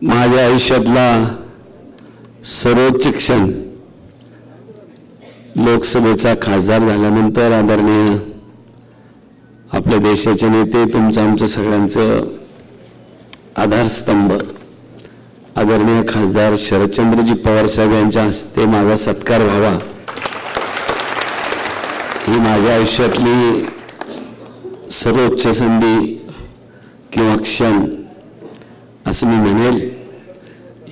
माझ्या आयुष्यातला सर्वोच्च क्षण लोकसभेचा खासदार झाल्यानंतर आदरणीय आपल्या देशाचे नेते तुमचं आमचं सगळ्यांचं आधारस्तंभ आदरणीय खासदार शरदचंद्रजी पवार साहेब यांच्या हस्ते माझा सत्कार व्हावा ही माझ्या आयुष्यातली सर्वोच्च संधी किंवा क्षण असं मी म्हणेल।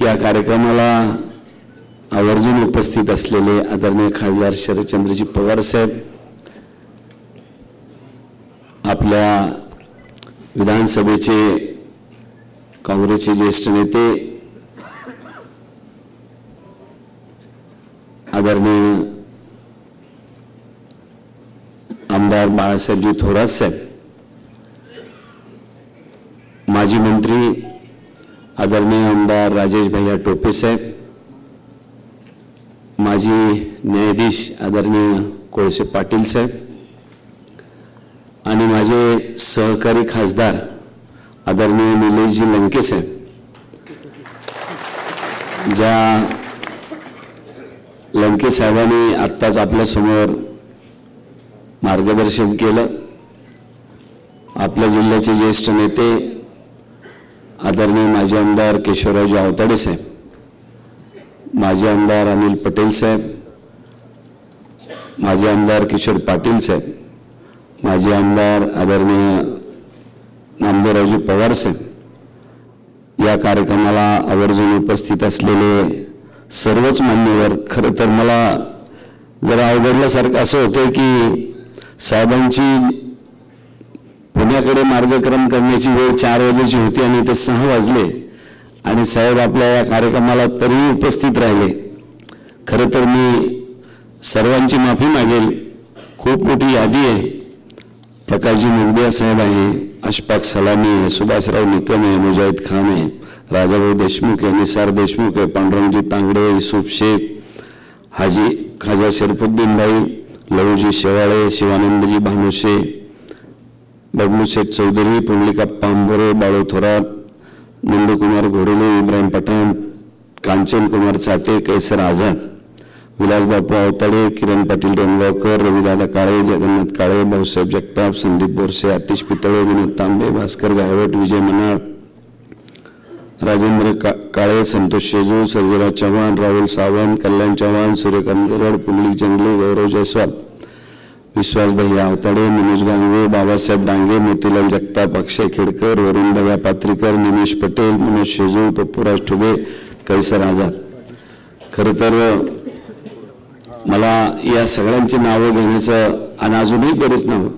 या कार्यक्रमाला आवर्जून उपस्थित असलेले आदरणीय खासदार शरदचंद्रजी पवार साहेब, आपल्या विधानसभेचे काँग्रेसचे ज्येष्ठ नेते आदरणीय आमदार बाळासाहेबजी थोरात साहेब, माजी मंत्री आदरणीय आमदार राजेश भैया टोपे साहेब, माजी न्यायाधीश आदरणीय कोळसे पाटील साहेब आणि माझे सहकारी खासदार आदरणीय निलेशजी लंके साहेब, ज्या लंके साहेबांनी आत्ताच आपल्या समोर मार्गदर्शन केलं। आपल्या जिल्ह्याचे ज्येष्ठ नेते आदरणीय माजी आमदार केशवरावजी आवताडे साहेब, माजी आमदार अनिल पटेल साहेब, माजी आमदार किशोर पाटील साहेब, माजी आमदार आदरणीय नामदेवरावजी पवार साहेब, या कार्यक्रमाला आवर्जून उपस्थित असलेले सर्वच मान्यवर। खरं तर मला जरा अवघडल्यासारखं असं होतं की साहेबांची पुण्याकडे मार्गक्रम करण्याची वेळ 4 वाजेची होती आणि ते 6 वाजले आणि साहेब आपल्या या कार्यक्रमाला तरी उपस्थित राहिले। खरं तर मी सर्वांची माफी मागेल, खूप मोठी यादी आहे। प्रकाशजी मुगदिया साहेब आहे, अशफाक सलामी आहे, सुभाषराव निकम आहे, मुजाहिद खान आहे, राजाभाऊ देशमुख आहे, निसार देशमुख आहे, पांडुरंगजी तांगडे, युसुफ शेख, हाजी खाजा शरफुद्दीन भाई, लहूजी शेवाळे, शिवानंदजी भानुशे, बबलू शेठ चौधरी, पुंडलिका पांबोरे, बाळू थोरात, नंदकुमार घोडेले, इब्राहिम पठाण, कांचन कुमार चाटे, कैसर आझाद, विलासबापू आवताडे, किरण पाटील डोंगगावकर, रविदादा काळे, जगन्नाथ काळे, भाऊसाहेब जगताप, संदीप बोरसे, आतिश पितळे, विनोद तांबे, भास्कर गायवट, विजय मनाळ, राजेंद्र काळे, संतोष शेजू, सर्जेराव चव्हाण, राहुल सावंत, कल्याण चव्हाण, सूर्यकांत गरड, पुंडलिक जंगले, गौरव जयस्वाल, विश्वास भैया आवताडे, मनोज गांगे, बाबासाहेब डांगे, मोतीलाल जगताप, अक्षय खेडकर, वरुण भैया पात्रीकर, निमेश पटेल, मनोज शेजू, पप्पूराज ठुबे, कैसर आझाद। खरं तर मला या सगळ्यांची नावं घेण्याचं आणि अजूनही बरेच नावं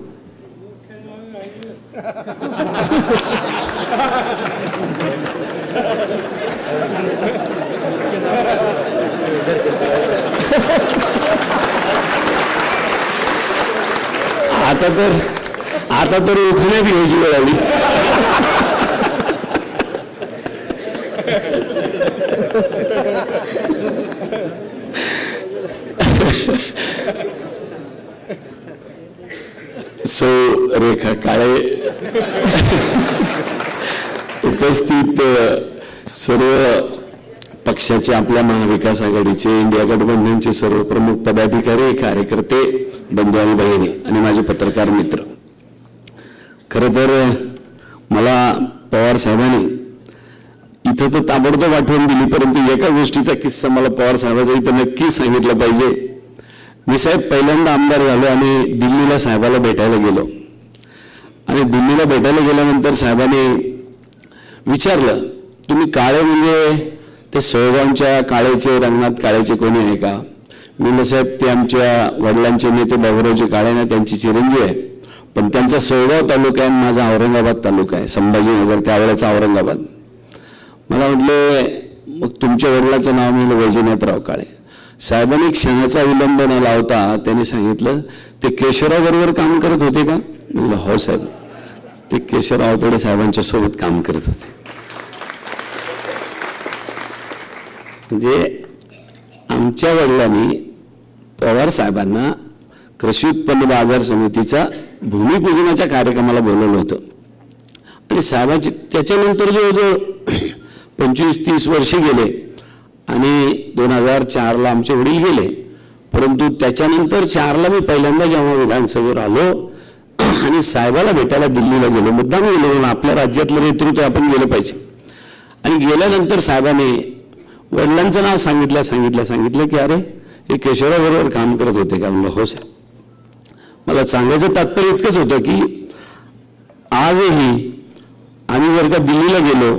आता तर उठण्यात घ्यायची वेळ आली। सो रेखा काळे, उपस्थित सर्व पक्षाचे, आपल्या महाविकास आघाडीचे, इंडिया गठबंधनचे सर्व प्रमुख पदाधिकारी, कार्यकर्ते, बंधू आणि बहिणी आणि माझे पत्रकार मित्र, खरं तर मला पवार साहेबांनी इथं तर ताबडतोब आठवण दिली, परंतु एका गोष्टीचा किस्सा मला पवार साहेबाचा इथं नक्की सांगितलं पाहिजे। मी साहेब पहिल्यांदा आमदार झालो आणि दिल्लीला साहेबाला भेटायला गेलो आणि दिल्लीला भेटायला गेल्यानंतर साहेबांनी विचारलं, तुम्ही काळे म्हणजे ते सोळगावच्या काळेचे, रंगनाथ काळेचे कोणी आहे का? मी म्हणलं साहेब ते आमच्या वडिलांचे नेते बाबूरावजी काळे ना, त्यांची चिरंजीव आहे, पण त्यांचा सोळगाव तालुका आहे, माझा औरंगाबाद तालुका आहे, संभाजीनगर त्यावेळेचा औरंगाबाद। मला म्हटले मग तुमच्या वडिलाचं नाव? मी म्हणलं वैजनाथराव काळे। साहेबांनी क्षणाचा विलंब न लावता त्यांनी सांगितलं, ते केशवराव बरोबर काम करत होते का? मी म्हणलं हो साहेब, ते केशवराव आवताडे साहेबांच्या सोबत काम करत होते। म्हणजे आमच्या वडिलांनी पवार साहेबांना कृषी उत्पन्न बाजार समितीचा भूमिपूजनाच्या कार्यक्रमाला बोलवलं होतं आणि साहेबांची त्याच्यानंतर जो 25-30 वर्ष गेले आणि 2004ला आमचे वडील गेले, परंतु त्याच्यानंतर 4ला मी पहिल्यांदा जेव्हा विधानसभेवर आलो आणि साहेबाला भेटायला दिल्लीला गेलो, मुद्दाम गेलो, म्हणून आपल्या राज्यातलं नेतृत्व आपण गेलं पाहिजे. आणि गेल्यानंतर साहेबांनी वडिलांचं नाव सांगितलं की अरे हे केशवराव काम करत होते का? म्हणलं हो साहेब. मला सांगायचं तात्पर्य इतकंच होतं की आजही आम्ही जर का दिल्लीला गेलो,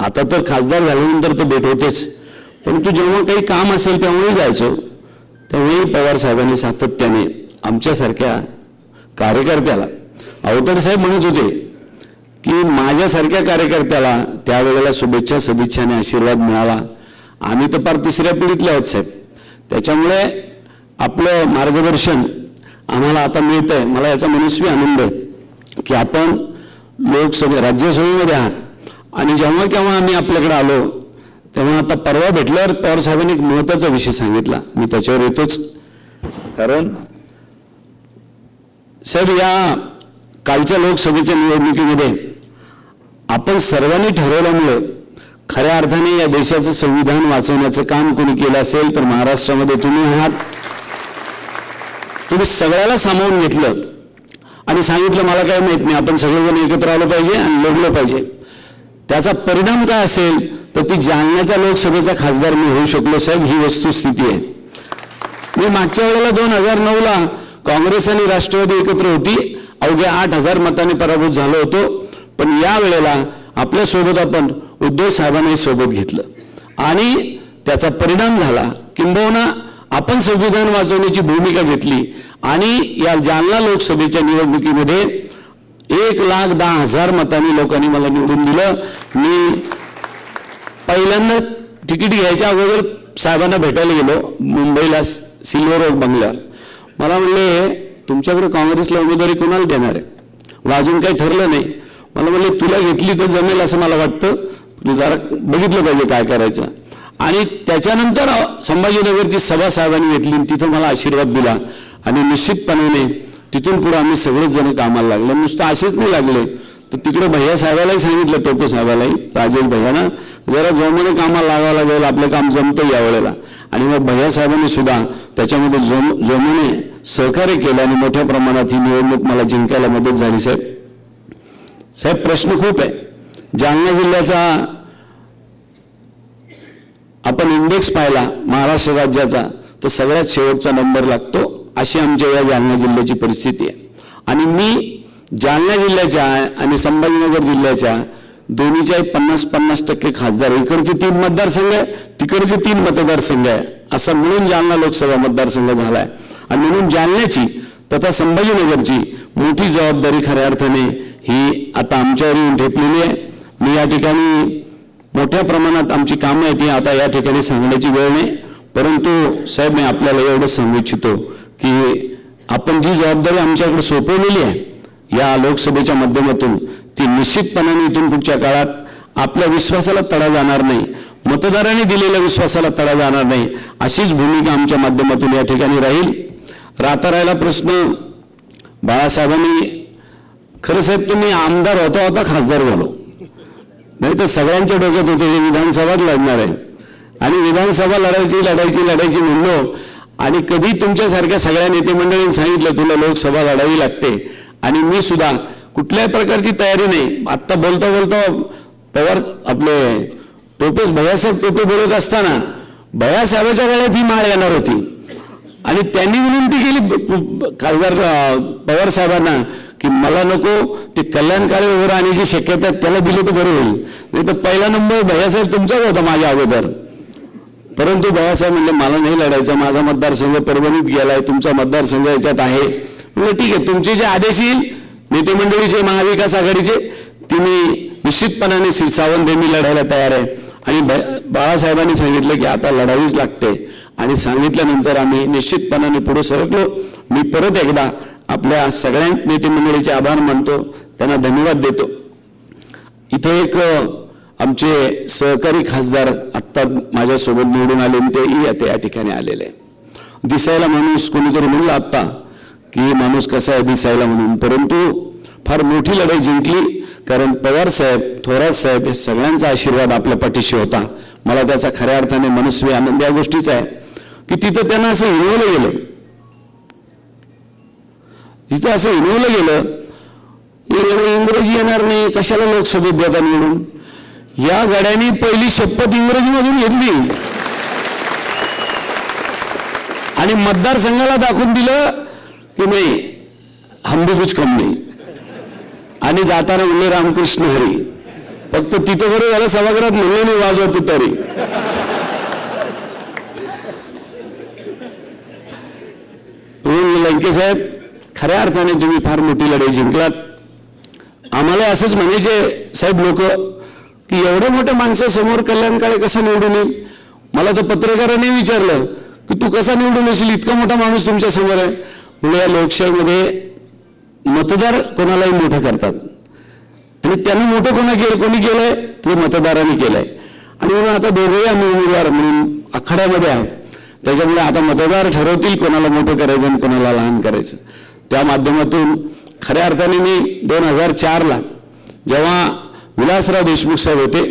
आता तर खासदार झाल्यानंतर तर भेट होतेच, परंतु जेव्हा काही काम असेल तेव्हाही जायचो. तेव्हाही पवार साहेबांनी सातत्याने आमच्यासारख्या कार्यकर्त्याला, अवतडे साहेब म्हणत होते की माझ्यासारख्या कार्यकर्त्याला त्यावेळेला शुभेच्छा सदिच्छाने आशीर्वाद मिळाला. आम्ही तर फार 3ऱ्या पिढीतले आहोत साहेब, त्याच्यामुळे आपलं मार्गदर्शन आम्हाला आता मिळतंय. मला याचा मनस्वी आनंद आहे की आपण राज्यसभेमध्ये आहात. आणि जेव्हा केव्हा आम्ही आपल्याकडे आलो तेव्हा आता परवा भेटल्यावर पवार साहेबांनी एक महत्त्वाचा विषय सांगितला, मी त्याच्यावर येतोच. कारण साहेब या कालच्या लोकसभेच्या निवडणुकीमध्ये आपण सर्वांनी ठरवल्यामुळे खऱ्या अर्थाने या देशाचं संविधान वाचवण्याचं काम कोणी केलं असेल तर महाराष्ट्रामध्ये तुम्ही आहात. तुम्ही सगळ्याला सामावून घेतलं आणि सांगितलं मला काय माहित नाही, आपण सगळेजण एकत्र आलो पाहिजे आणि लढलं पाहिजे. त्याचा परिणाम काय असेल तर ती जालन्याच्या लोकसभेचा खासदार मी होऊ शकलो साहेब, ही वस्तुस्थिती आहे. मी मागच्या वेळेला 2009ला काँग्रेस आणि राष्ट्रवादी एकत्र होती, अवघ्या 8,000 मतांनी पराभूत झालो होतो. पण या वेळेला आपल्यासोबत आपण उद्धव साहेबांनाही सोबत घेतलं आणि त्याचा परिणाम झाला. किंबहुना आपण संविधान वाचवण्याची भूमिका घेतली आणि या जालना लोकसभेच्या निवडणुकीमध्ये 1,10,000 मतांनी लोकांनी मला निवडून दिलं. मी पहिल्यांदा तिकीट घ्यायच्या अगोदर साहेबांना भेटायला गेलो मुंबईला सिल्वर ओक बंगल्यावर. मला म्हणले तुमच्याकडे काँग्रेसला उमेदवारी कोणाला देणार आहे? वाजून काही ठरलं नाही. मला म्हणले तुला घेतली तर जमेल असं मला वाटतं, तू जरा बघितलं पाहिजे काय करायचं. आणि त्याच्यानंतर संभाजीनगरची सभा साहेबांनी घेतली, तिथं मला आशीर्वाद दिला आणि निश्चितपणाने तिथून पुढे आम्ही सगळेच जण कामाला लागले. नुसतं असेच नाही लागले तर तिकडे भैया साहेबालाही सांगितलं, टोपे साहेबालाही, राजेश भैयाना जरा जोमाने कामाला लागावं लागेल, आपलं काम जमतं यावेळेला. आणि मग भैया साहेबांनी सुद्धा त्याच्यामध्ये जोमाने सहकार्य केलं आणि मोठ्या प्रमाणात ही निवडणूक मला जिंकायला मदत झाली. साहेब प्रश्न खूप आहे. जालना जिल्ह्याचा आपण इंडेक्स पाहिला महाराष्ट्र राज्याचा तर सगळ्यात शेवटचा नंबर लागतो, अशी आमच्या या जालना जिल्ह्याची परिस्थिती आहे. आणि मी जालना जिल्ह्याच्या आणि संभाजीनगर जिल्ह्याच्या दोन्हीच्या 50-50% खासदार, इकडचे 3 मतदारसंघ आहे, तिकडचे 3 मतदारसंघ आहे, असं म्हणून जालना लोकसभा मतदारसंघ झालाय. आणि म्हणून जालन्याची तथा संभाजीनगरची मोठी जबाबदारी खऱ्या अर्थाने ही आता आमच्यावर येऊन ठेपलेली आहे. मी या ठिकाणी मोठ्या प्रमाणात आमची कामं आहेत, ती आता या ठिकाणी सांगण्याची वेळ नाही. परंतु साहेब मी आपल्याला एवढंच सांगू इच्छितो की आपण जी जबाबदारी आमच्याकडे सोपवलेली आहे या लोकसभेच्या माध्यमातून, ती निश्चितपणाने इथून पुढच्या काळात आपल्या विश्वासाला तडा जाणार नाही, मतदारांनी दिलेल्या विश्वासाला तडा जाणार नाही, अशीच भूमिका आमच्या माध्यमातून या ठिकाणी राहील. राहिला प्रश्न बाळासाहेबांनी, खरं साहेब तुम्ही आमदार होता खासदार झालो, नाही तर सगळ्यांच्या डोक्यात होते हे विधानसभा लढणार आहे आणि विधानसभा लढायची म्हणलो. आणि कधी तुमच्यासारख्या सगळ्या नेते मंडळींनी सांगितलं तुला लोकसभा लढावी लागते आणि मी सुद्धा कुठल्याही प्रकारची तयारी नाही. आत्ता बोलता पवार आपले टोपेस भैयासाहेब टोपे बोलत असताना भैयासाहेबाच्या गळ्यात ही माळ येणार होती आणि त्यांनी विनंती केली खासदार पवार साहेबांना की मला नको, ते कल्याणकारी वगैरे आणण्याची शक्यता त्याला दिली तर बरं होईल, नाही तर पहिला नंबर भैयासाहेब तुमचाच होता माझ्या अगोदर. परंतु भैयासाहेब म्हणले मला नाही लढायचं, माझा मतदारसंघ परभणीत गेलाय, तुमचा मतदारसंघ याच्यात आहे. म्हणजे ठीक आहे, तुमचे जे आदेश येईल नेते मंडळीचे महाविकास आघाडीचे ती मी निश्चितपणाने सावंत मी लढायला तयार आहे. आणि बाळासाहेबांनी सांगितलं की आता लढावीच लागते आणि सांगितल्यानंतर आम्ही निश्चितपणाने पुढे सरकलो. मी परत एकदा आपल्या सगळ्या नेते मंडळीचे आभार मानतो, त्यांना धन्यवाद देतो. इथे एक आमचे सहकारी खासदार आत्ता माझ्यासोबत निवडून आले तेही त्या ठिकाणी आलेले. दिसायला माणूस कोणीतरी म्हणलं आत्ता की माणूस कसा आहे दिसायला म्हणून, परंतु फार मोठी लढाई जिंकली, कारण पवार साहेब, थोरात साहेब हे सगळ्यांचा आशीर्वाद आपल्या पाठीशी होता. मला त्याचा खऱ्या अर्थाने मनस्वी आनंद या गोष्टीचा आहे की तिथं त्यांना असं हिनवलं गेलं, तिथं असं हिनवलं गेलं इंग्रजी येणार नाही, कशाला लोकसभेत देता निवडून. या गड्यांनी पहिली शपथ इंग्रजीमधून घेतली आणि मतदारसंघाला दाखवून दिलं की नाही हम भी कुछ कम नाही, आणि जाताना म्हणले रामकृष्ण हरी. फक्त तिथं बरं झालं सभागृहात म्हणले नाही वाजवतो तरी. लंके साहेब, खऱ्या अर्थाने तुम्ही फार मोठी लढाई जिंकलात. आम्हाला असंच म्हणायचे साहेब लोक की एवढ्या मोठ्या माणसं समोर कल्याण काळे कसा निवडून येईल. मला तर पत्रकारांनी विचारलं की तू कसा निवडून येशील, इतका मोठा माणूस तुमच्या समोर आहे. म्हणजे या लोकशाहीमध्ये मतदार कोणालाही मोठं करतात आणि त्यांनी मोठं कोणी केलंय ते मतदारांनी केलंय. आणि म्हणून आता दोघेही आम्ही उमेदवार म्हणून आखाड्यामध्ये आहोत. त्याच्यामुळे आता मतदार ठरवतील कोणाला मोठं करायचं आणि कोणाला लहान करायचं. त्या माध्यमातून खऱ्या अर्थाने मी 2004ला जेव्हा विलासराव देशमुख साहेब होते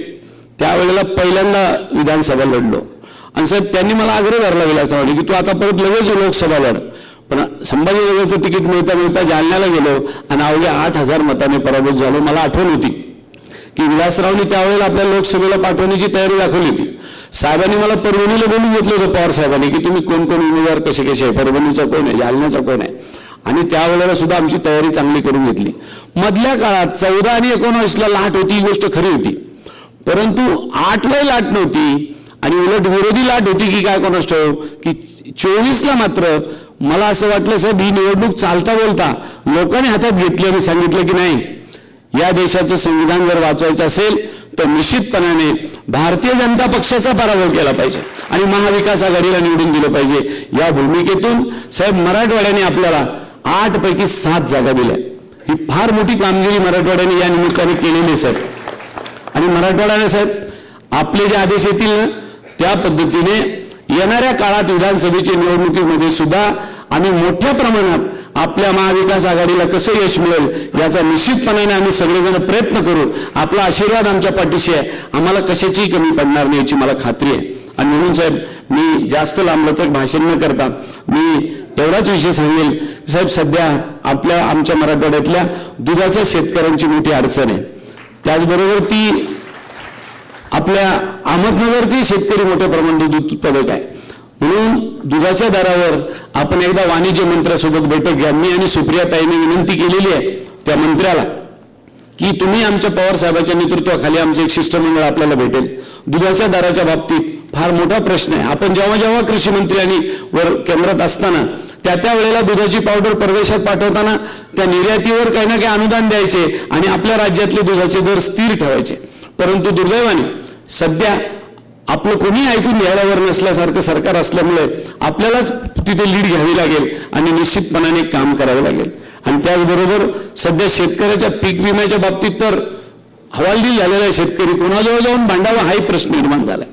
त्यावेळेला पहिल्यांदा विधानसभा लढलो. आणि साहेब त्यांनी मला आग्रह धरला विलासरावने की तू आता परत लगेच लोकसभा लढ. पण संभाजीनगरचं तिकीट मिळता जालन्याला गेलो आणि अवघ्या 8,000 मताने पराभूत झालो. मला आठवण होती की विलासरावने त्यावेळेला आपल्या लोकसभेला पाठवण्याची तयारी दाखवली होती. साहेबांनी मला परभणीला बोलून घेतलं होतं पवार साहेबांनी की तुम्ही कोण कोण उमेदवार कसे कसे आहे, परभणीचा कोण आहे, जालन्याचा कोण आहे. आणि त्यावेळेला सुद्धा आमची तयारी चांगली करून घेतली. मधल्या काळात 14 आणि 19ला लाट होती, ही गोष्ट खरी होती. परंतु 8ला लाट नव्हती आणि उलट विरोधी लाट होती की काय कोणास ठाऊक की 24ला मात्र मला असं वाटलं साहेब ही निवडणूक चालता बोलता लोकांनी हातात घेतली आणि सांगितलं की नाही या देशाचं संविधान जर वाचवायचं असेल तर निश्चितपणाने भारतीय जनता पक्षाचा पराभव केला पाहिजे आणि महाविकास आघाडीला निवडून दिलं पाहिजे. या भूमिकेतून साहेब मराठवाड्याने आपल्याला 8 पैकी 7 जागा दिल्या. ही फार मोठी कामगिरी मराठवाड्याने या निमित्ताने केलेली साहेब. आणि मराठवाड्याने साहेब आपले जे आदेश येतील ना त्या पद्धतीने येणाऱ्या काळात विधानसभेच्या निवडणुकीमध्ये सुद्धा आम्ही मोठ्या प्रमाणात आपल्या महाविकास आघाडीला कसं यश मिळेल याचा निश्चितपणाने आम्ही सगळेजण प्रयत्न करू. आपला आशीर्वाद आमच्या पाठीशी आहे, आम्हाला कशाचीही कमी पडणार नाही याची मला खात्री आहे. आणि म्हणून साहेब मी जास्त लांबलं तर भाषण न करता मी एवढाच विषय सांगेल साहेब, सध्या आमच्या मराठवाड्यातल्या दुधाच्या शेतकऱ्यांची मोठी अडचण आहे. त्याचबरोबर ती आपल्या अहमदनगरचे शेतकरी मोठ्या प्रमाणात दूध उत्पादक आहे. म्हणून दुधाच्या दरावर आपण एकदा वाणिज्य मंत्र्यासोबत बैठक घ्या. मी आणि सुप्रियाताईंनी विनंती केलेली आहे त्या मंत्र्याला की तुम्ही आमच्या पवार साहेबांच्या नेतृत्वाखाली आमचे एक शिष्टमंडळ आपल्याला भेटेल. दुधाच्या दराच्या बाबतीत फार मोठा प्रश्न आहे. आपण जेव्हा कृषी मंत्री आणि वर केंद्रात असताना त्या वेळेला दुधाची पावडर परदेशात पाठवताना त्या निर्यातीवर काही ना काही अनुदान द्यायचे आणि आपल्या राज्यातले दुधाचे दर स्थिर ठेवायचे. परंतु दुर्दैवाने सध्या आपलं कोणी ऐकून घ्यायलावर नसल्यासारखं सरकार असल्यामुळे आपल्यालाच तिथे लीड घ्यावी लागेल आणि निश्चितपणाने काम करावं लागेल. आणि त्याचबरोबर सध्या शेतकऱ्याच्या पीक विम्याच्या बाबतीत तर हवालदिल झालेला आहे. शेतकरी कोणाजवळ जाऊन भांडावा हाही प्रश्न निर्माण झालाय.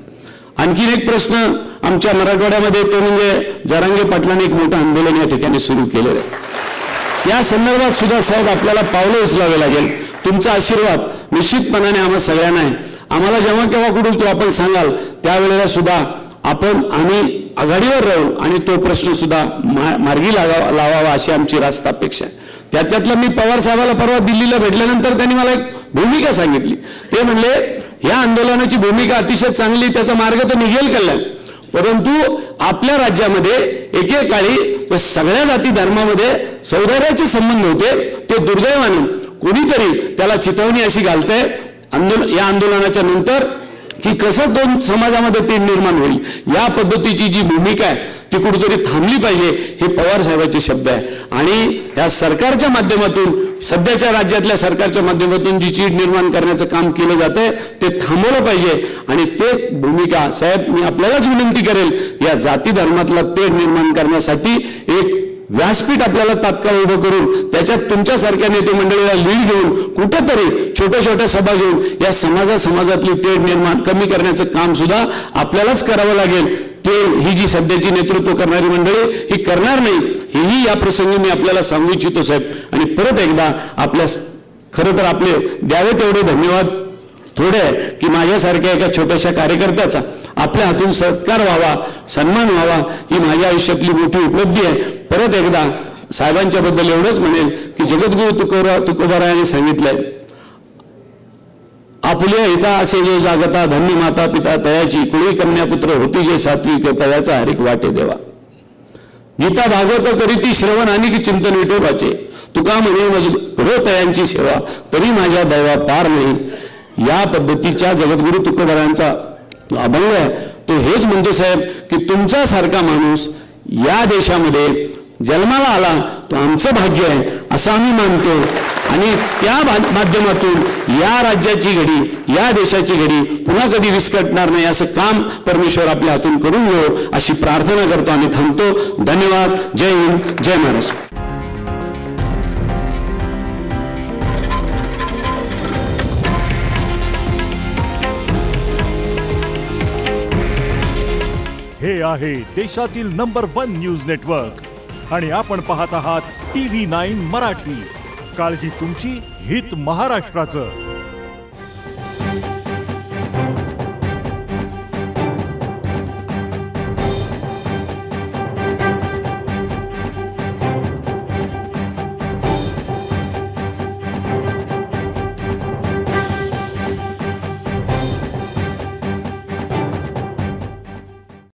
आणखीन एक प्रश्न आमच्या मराठवाड्यामध्ये तो म्हणजे जरांगे पाटलांनी एक मोठं आंदोलन या ठिकाणी सुरू केलेलं आहे. या संदर्भात सुद्धा साहेब आपल्याला पावलं उचलावे लागेल. तुमचा आशीर्वाद निश्चितपणाने आम्हा सगळ्यांना आहे. आम्हाला जेव्हा केव्हा कुठून तो आपण सांगाल त्यावेळेला सुद्धा आम्ही आघाडीवर राहू आणि तो प्रश्न सुद्धा मार्गी लावावा अशी आमची रास्त अपेक्षा आहे. त्याच्यातलं मी पवार साहेबाला परवा दिल्लीला भेटल्यानंतर त्यांनी मला एक भूमिका सांगितली. ते म्हणले या आंदोलनाची भूमिका अतिशय चांगली, त्याचा मार्ग तर निघेल कल्याण, परंतु आपल्या राज्यामध्ये एकेकाळी सगळ्या जाती धर्मामध्ये सौहार्दाचे संबंध होते, ते दुर्दैवाने कोणीतरी त्याला चितवणी अशी घालतंय या आंदोलनाच्या नंतर की कसं दोन समाजामध्ये ते निर्माण होईल. या पद्धतीची जी भूमिका आहे ती कुठेतरी थांबली पाहिजे, हे पवार साहेबांचे शब्द आहे. आणि या सरकारच्या माध्यमातून सध्याच्या राज्यातल्या सरकारच्या माध्यमातून जी चीड निर्माण करण्याचं काम केलं जातंय ते थांबवलं पाहिजे. आणि ते भूमिका साहेब मी आपल्यालाच विनंती करेल, या जाती धर्मातला तेढ निर्माण करण्यासाठी एक व्यासपीठ आपल्याला तात्काळ उभं करून त्याच्यात तुमच्यासारख्या नेते मंडळीला लीड घेऊन कुठेतरी छोट्या छोट्या सभा घेऊन या समाजातली तेढ निर्माण कमी करण्याचं काम सुद्धा आपल्यालाच करावं लागेल. ते ही जी सध्याची नेतृत्व करणारी मंडळी ही करणार नाही, हेही या प्रसंगी मी आपल्याला सांगू इच्छितो साहेब. आणि परत एकदा आपल्या खरं तर आपले द्यावे तेवढे धन्यवाद थोडे आहे की माझ्यासारख्या एका छोट्याशा कार्यकर्त्याचा आपल्या हातून सत्कार व्हावा, सन्मान व्हावा, ही माझ्या आयुष्यातली मोठी उपलब्धी आहे. परत एकदा साहेबांच्या बद्दल एवढंच म्हणेल की जगद्गुरू तुकोबारायांनी सांगितलंय, आपुले हिता असे जो जागता, धन्य माता पिता तयाची, कुणी कन्या पुत्र होती जे सात्विक, तयाचा हरिक वाटे देवा. गीता भागवत करीती श्रवण आणि चिंतन विठोबाचे, तुका म्हणे मज हो तयांची सेवा, तरी माझ्या दैवा पार नाही. या पद्धतीच्या जगद्गुरू तुकोबारायांचा अभंग आहे. तो हेच म्हणतो साहेब की तुमच्यासारखा माणूस या देशामध्ये जन्माला आला तो आमचं भाग्य आहे असं आम्ही मानतो. आणि त्या माध्यमातून या राज्याची घडी, या देशाची घडी पुन्हा कधी विस्कटणार नाही असं काम परमेश्वर आपल्या हातून करून घेऊ अशी प्रार्थना करतो आणि थांबतो. धन्यवाद. जय हिंद, जय महाराष्ट्र. हे आहे देशातील नंबर 1 न्यूज नेटवर्क आणि आपण पाहत आहात TV9 मराठी. काळजी तुमची, हित महाराष्ट्राचं.